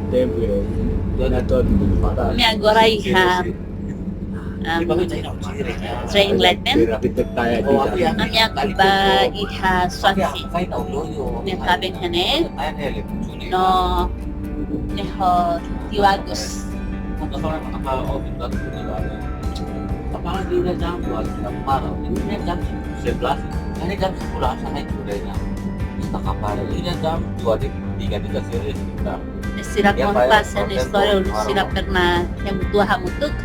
Mi agora Ihha train Latin. Ami ba Ihha Swansea. Ni kaben hane no neho Tiu Agus. Apakah dia jam 2 malam? Ini jam 11. Ini jam 10 saya curainya. Kita kapal ini jam 2:33 serius kita. Sira Konta sa Historia sila pernah yang tua Hamutuk.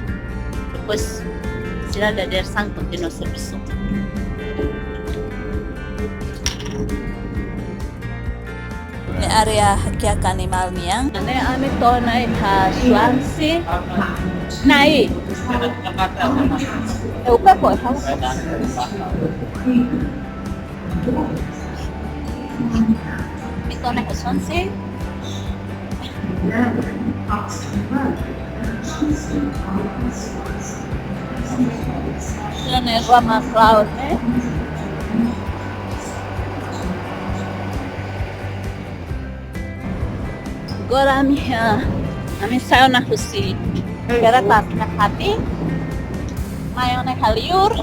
Terus sila dari sang continuo serviço. Ni area kaya kanimal niya. Ane ami to na Ihha Swansea. Nai. Upa po ha. Ito na Ihha Swansea. Sila na Roma Cloud eh. Agora ami sayo na hosi. Gara tapi na fapi. Mayo na liu-liu.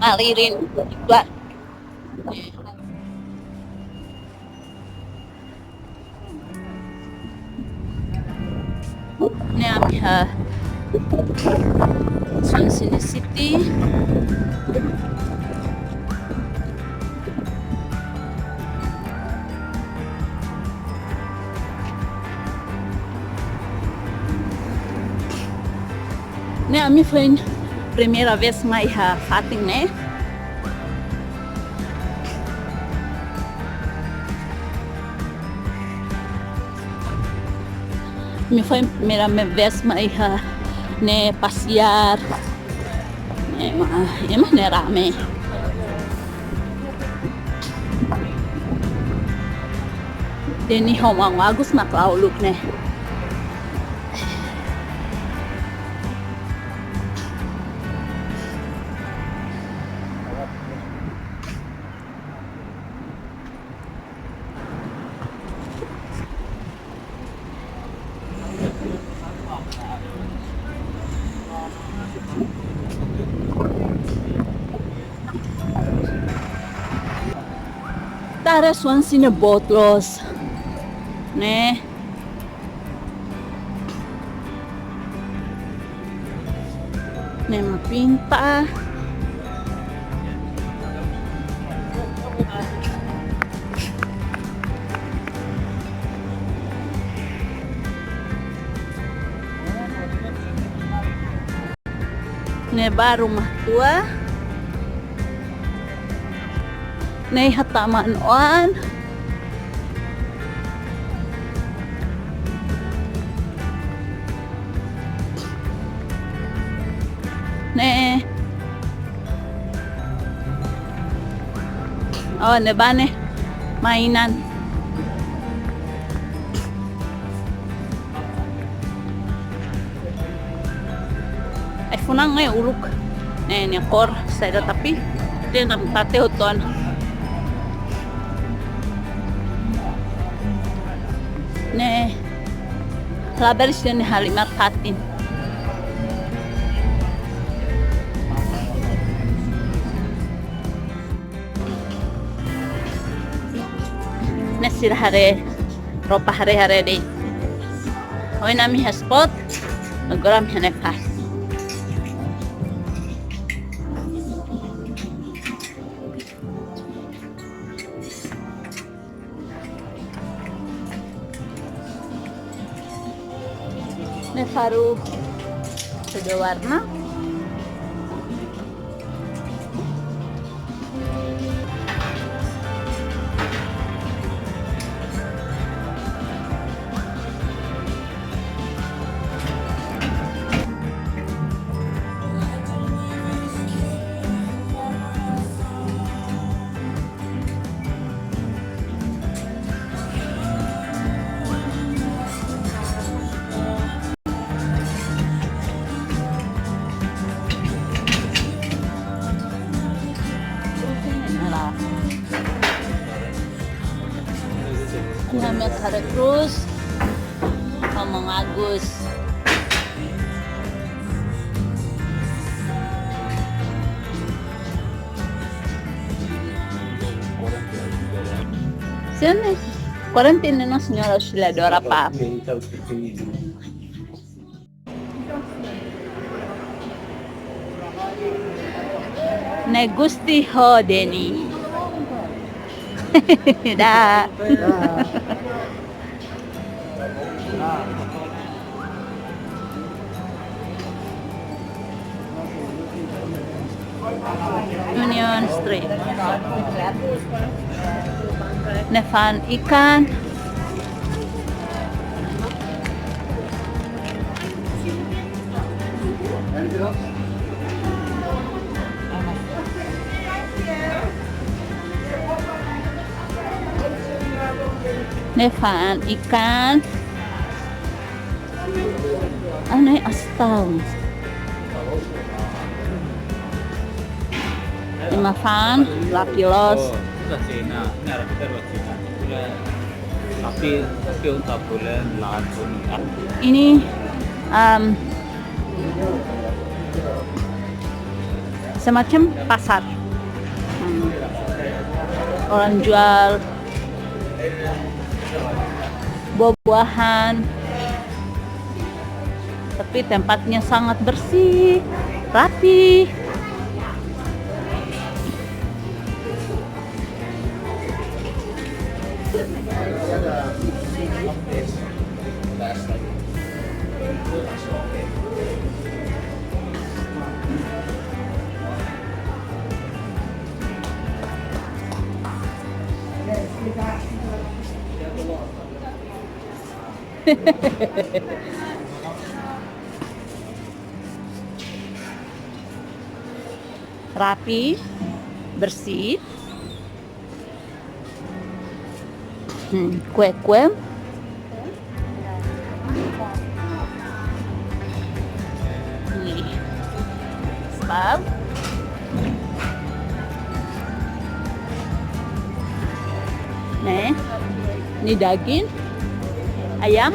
Alirin juga. Ini Ami Swansea City. Né, a mim foi a primeira vez mais fating, né? Me foi a primeira vez mais né passear, né, mas né rame. Deni homang Agus Mai look né. Tara Swansea na botlos, né? Né mapinta. Neba rumah tua. Nei hataman on. Ne. Oh, neba ne mainan. Ay funang ngay uluk. Ne ni kor sa tapi dia nam tate uton. Ne laberis dan halimar patin. Ne sira hare ropa hare di. Hoy nami spot agora mi hane pas. Ne faru sudah warna. Tua. Namanya Kare Cruz, ngomong Agus. Sini, quarantine no signor oscilador apa? Ne gusti ho deni. Dah. Union Street. Nevan ikan. Nevan ikan. Aneh astang. Fan, lapilos. Ini semacam pasar. Orang jual buah-buahan, tapi tempatnya sangat bersih, rapi. Rapi, bersih. Kue-kue. Nih, spag. Nih, ini daging. Ayam.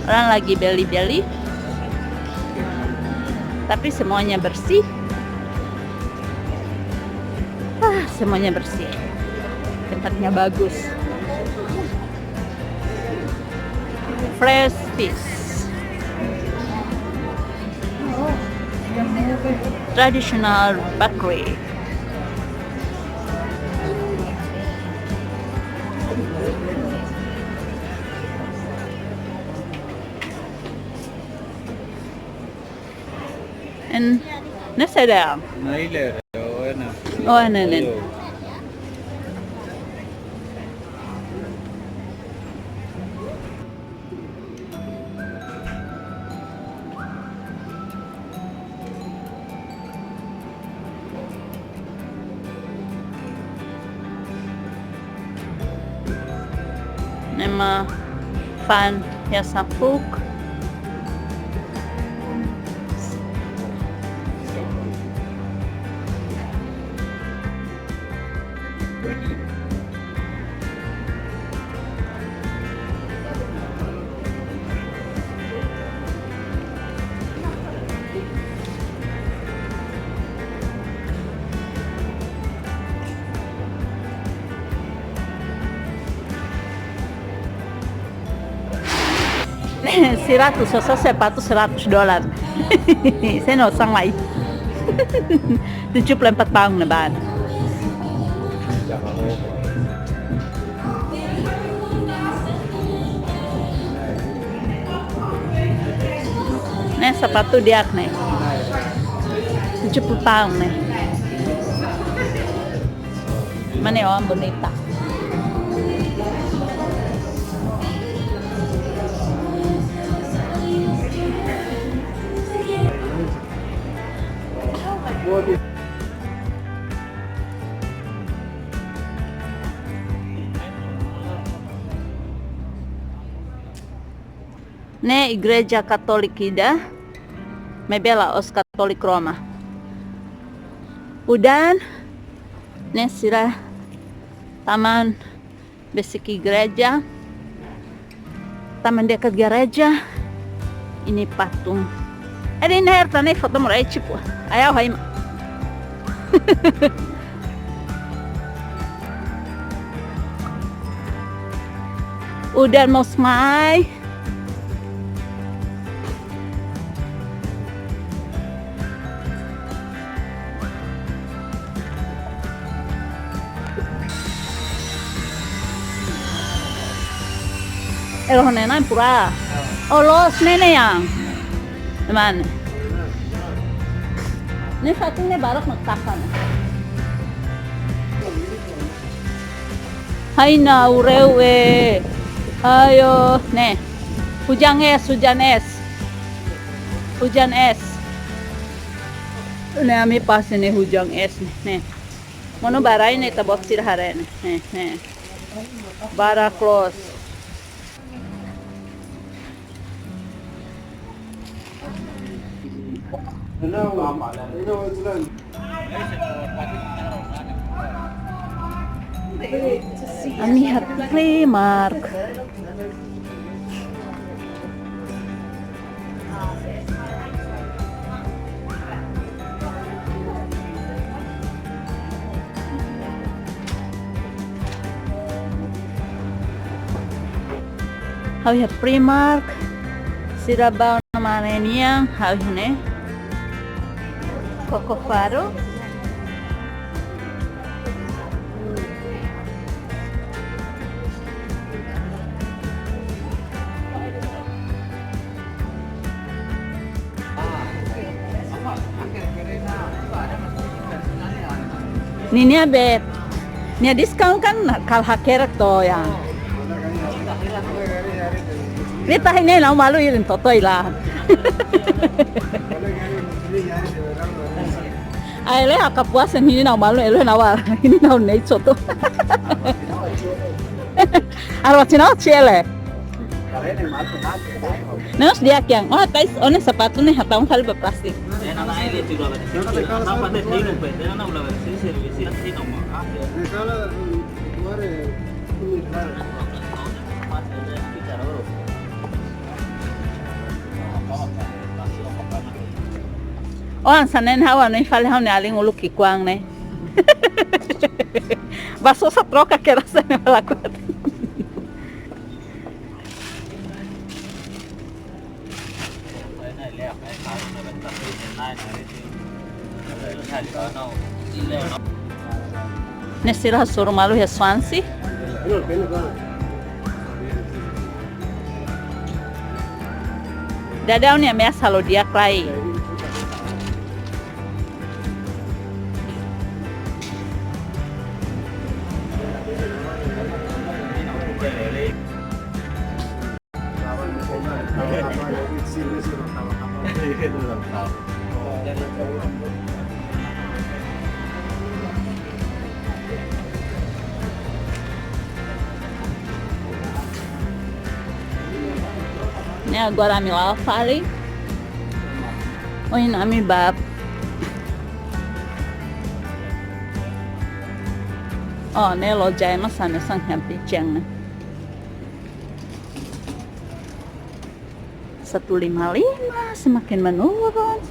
Orang lagi beli-beli, tapi semuanya bersih. Semuanya bersih. Tempatnya bagus. Fresh fish. Traditional bakery. And nasa there. Oh, ano. Nema fan ya sapuk. Sira tu sosa sepatu $100. Saya no sang lai. 74 pound na ba? Nih sepatu diak nih. 70 pound nih. Mana orang bonita? Ne Igreja Katolik Ida membela os Katolik Roma. Udan ne sira taman besiki gereja, taman dekat gereja ini patung. Ini herta nih foto murai cipu. Ayo hai. Udan mosmai. Eloh nena pura. Oh los nene yang. Mana? Ini satunya barak mektakan. Hai na urewe. Ayo, nih. Hujan es. Hujan es. Ini Ami pas ini hujan es nih. Mono barai nih tabok sirhare nih. Nih. Bara close. Ami hat Primark. Hau hat Primark. Sira Nia Nia hau ne. Koko Faro. Ninia beb, nia diskon kan kal haker to ya. Rita ini lau malu irin totoi lah. Aile akapuasan ini lau malu elo nawar ini lau nei soto. Arwah cina ciele. Nos dia kiang, oh tais one sepatu nih hatang kali berplastik. Oh sanen hawa nih Fali hau nih aling uluk ikuang nih. Baso sa troca que rasa nih melakukan. Nesse Hasoru Malu ya Swansea. Dadau ni ameaça lo dia klai. Ini agora Ami Lao Fali. Oh ini Ami bab. Oh ini lo jai masane sang hampi ceng. 155 semakin menurun.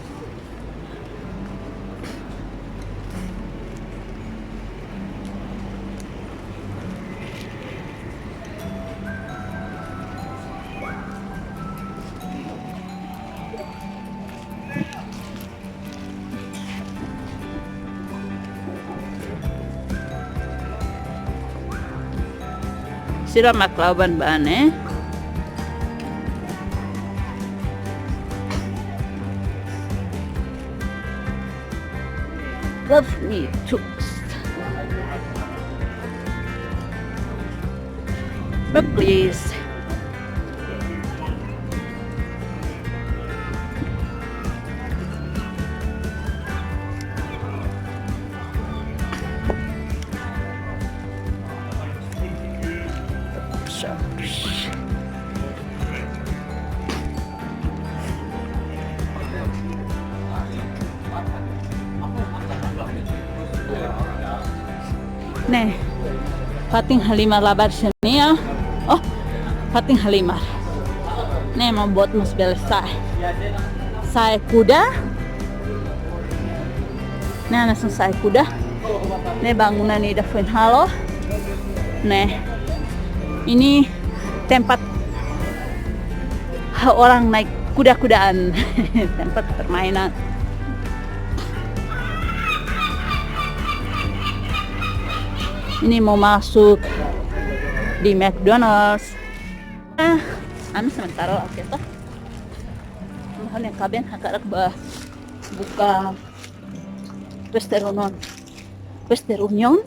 Sira maklaban bane. Love me toast. But please. 네, pating halimar labar siya niya. Oh, pating halimar. 네, membuat mus belesai. Saya kuda. Nah, nasa saya kuda. Nih bangunan ini udah fun halo. Nih, ini tempat orang naik kuda-kudaan. Tempat permainan. Ini mau masuk di McDonald's. Ami sementara oke toh. Mahal yang kaben hakarak buka Reunion.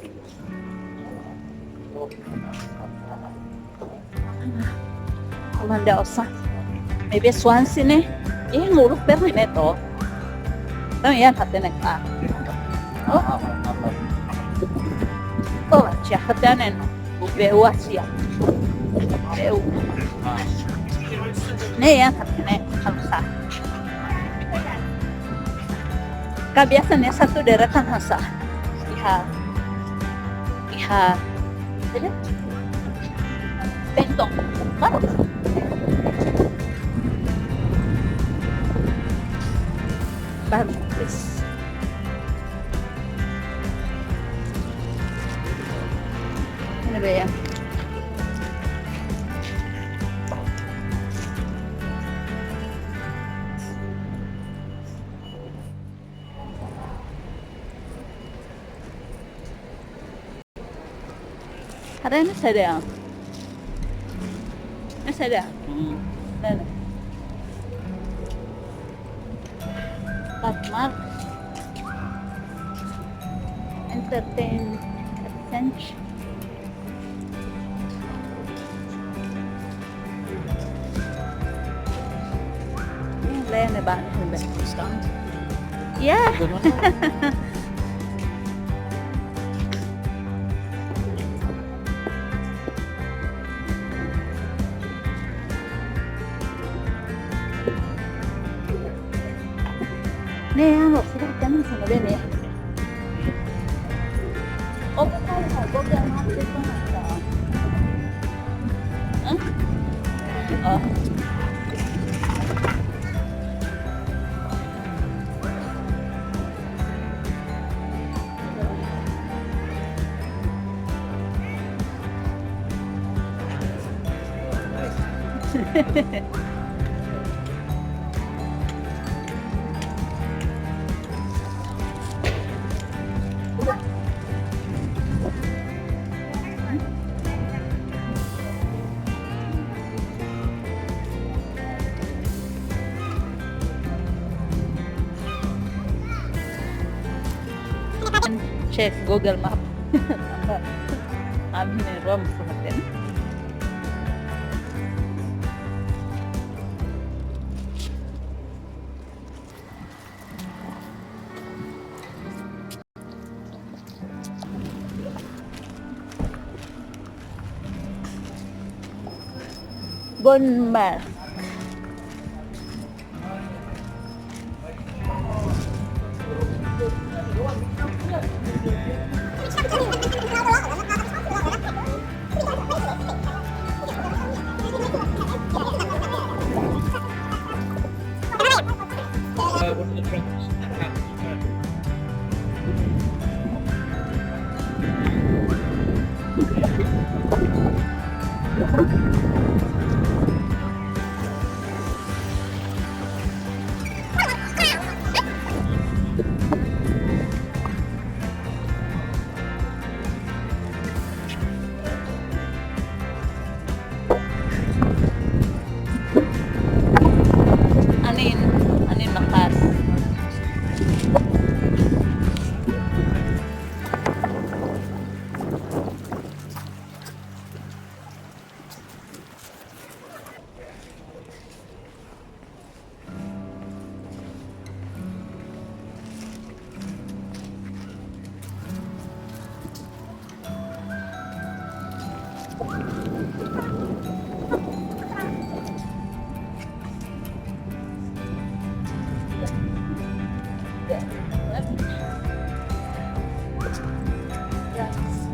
Holanda osa. Maybe Swansea nih. Nguruk pernah neto. Tapi yan hati nek Oh, hatianen. Bewa siya. Bewa. Nih yan hati nek halsa. Kebiasaannya satu deretan hasa. Ihha Nia. Bentong. Baru please. Nebe'e. Ada ini saya. Ini saya. Ada. Patmar. Entertain attention. Lain Neba Ami stand. Yeah. Nih, sudah kan sama Ben ya. Oh, bukan, bukan mati sana. Oh. Cek Google Map. Ami rom suhatin. Bonmar. Anin makas.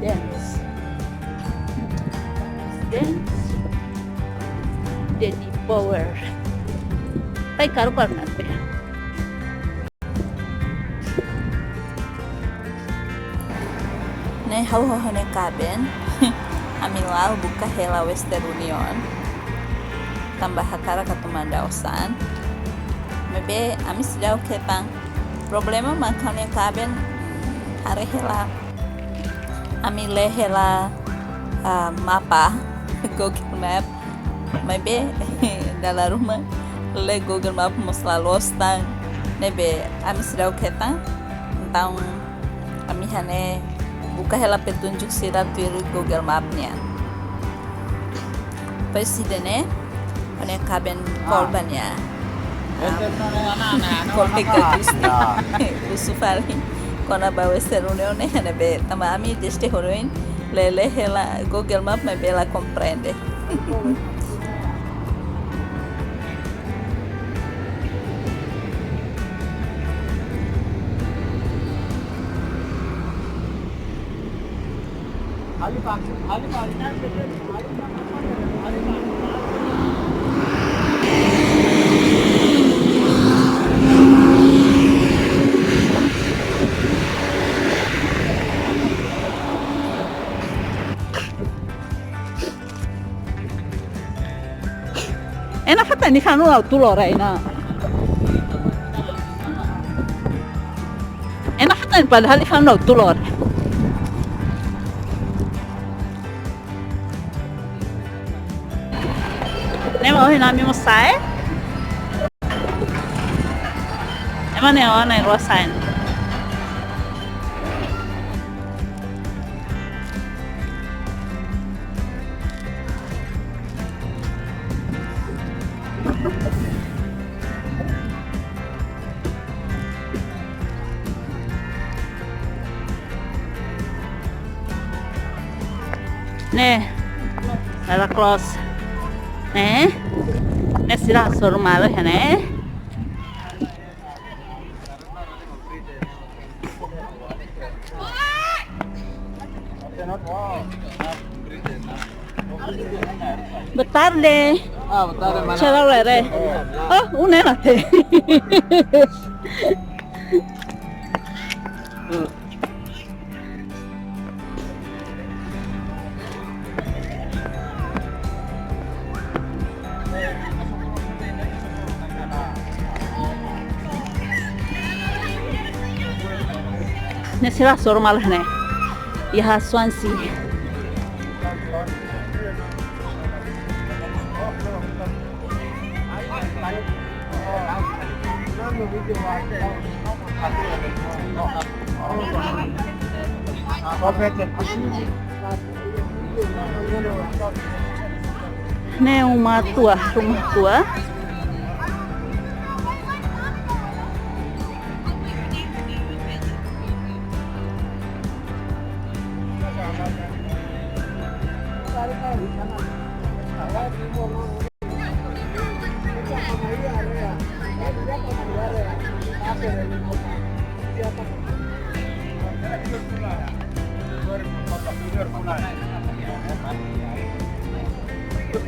Yeah. power. Tay karu natin. Ne hau hau ne kaben. Ami Lao buka hela Western Union. Tambah hakara katumandausan. Mebe ami sidau ketang. Problema makanya kaben are hela. Ami le hela mapa Google Map. Mebe dalam rumah le Google Map los.Loron. Nebe ami sidau ketang. Tentang ami hane buka hela petunjuk Sira Fila Google Map-nya. Presiden ane kaben korbannya. Kolega Ikus Fali kona bawa serunion ane be tama ami deste horoin lele hela Google Map me bela comprende. Enak kata ni kanu tulor ina. Enak kata padahal ni kanu tulor. Neba Ami MOS emang ne ona rosain. Ne, ada close. Ne Sira Hasoru Malu ya ne. Bentar deh. Bentar mana? Cara lere. Oh, une nate. Ne Sira Hasoru Malu ne. Ihha Swansea. Ini rumah tua.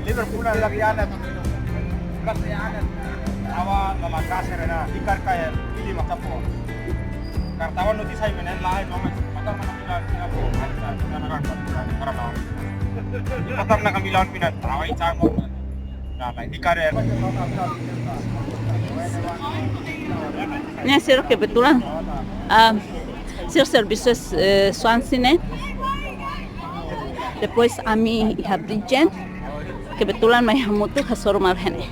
Liverpool lagi anak kasi anak awa nama kasar na ikar kaya pilih macam apa kartawan notis ay menen lain mama matar na kamilan pinako karena matar na kamilan pinat awai camo na ikar ya. Ini Sira kebetulan Sira services Swansea ne. Depois Ami Iha Bridgend. Kebetulan may Hamutuk Hasoru Malu ne.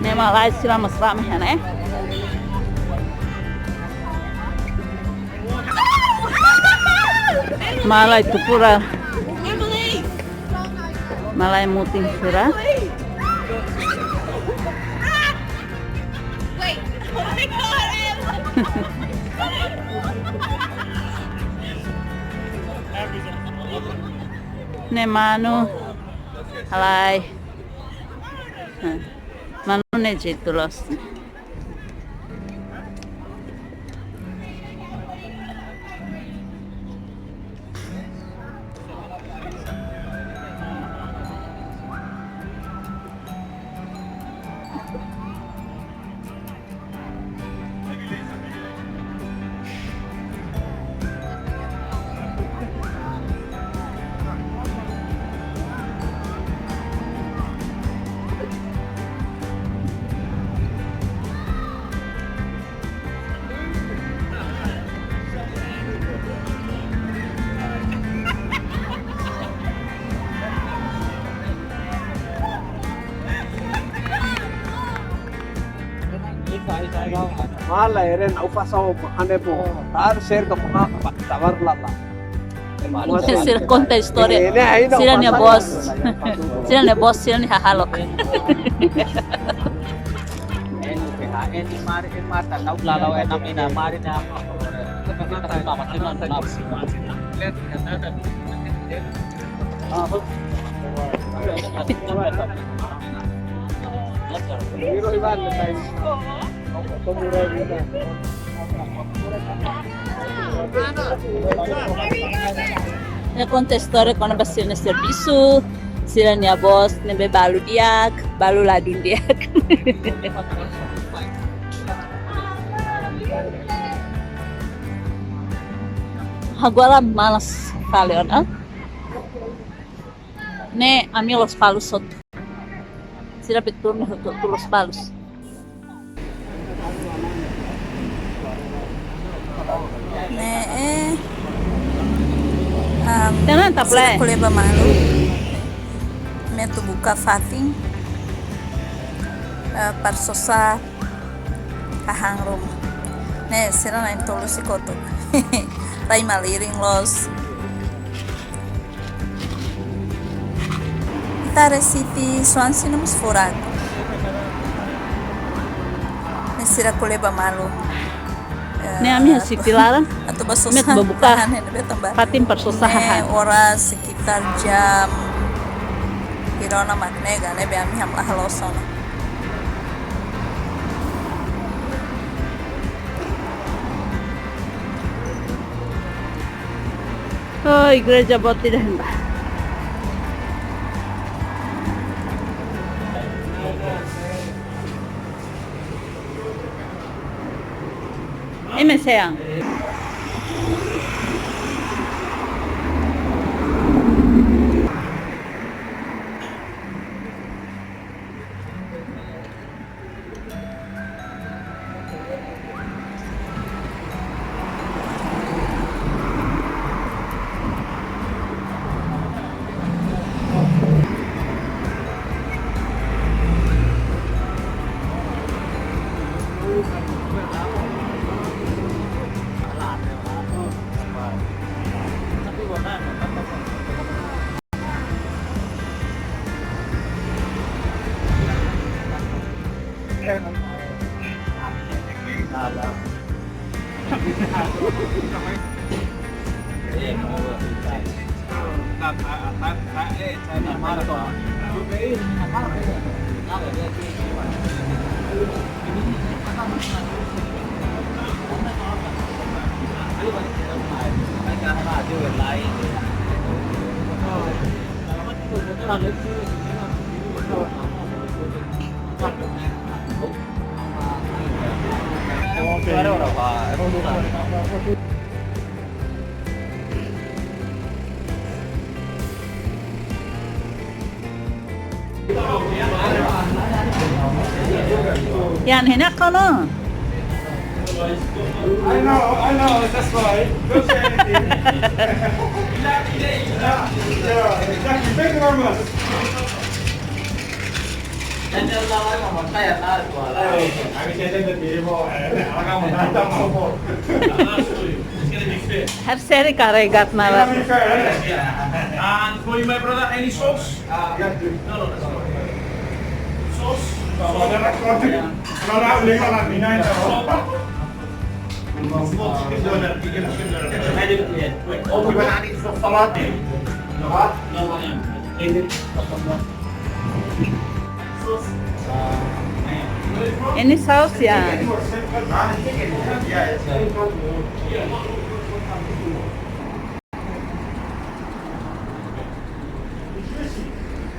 Nema lai sila masra me ne. Malai tupura. Malai muting sura. Wait, oh my god, Ne manu halai manu ne jitulos. Mala eren au pasau ane po tar share ka panga tawar lala. Sira Konta Historia. Sira Nia bos. Sira Nia bos, Sira Nia halok. Ne Konta Historia kono basir ne servisu. Sira Nia bos nebe balu ladun diak. Agora malas Fali on ne Ami Lospalos Lautem. Sira betul ne Lospalos. Jangan tak boleh. Neba Malu. Metu buka fapi. Parsosa kahang rum. Ne sira na tolu si koto. Rai maliring los. Tare City Swansea namus furak. Ne sira Neba Malu. Ne Ami City larang. Atau Met basosahan babuka patim persosahan. Ora sekitar jam Irona Maknega Neba Ami Lospalos. Oh, igreja boti dah hendak. Ini sayang. Yan enak kono. I know, that's why. Don't say anything. Yeah, exactly. Thank you very much. Har seri karegat malah. And for you, my brother, any sauce? No, that's all. Sauce? Oh, we went to eat for Fali. Ini saus ya.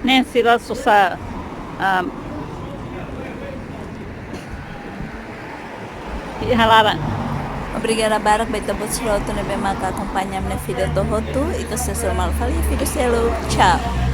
Nih sira sosa halaran. Obrigada para baita botsloto nebe maka acompanhar minha filha do roto e do seu Fali, filho seluk. Tchau.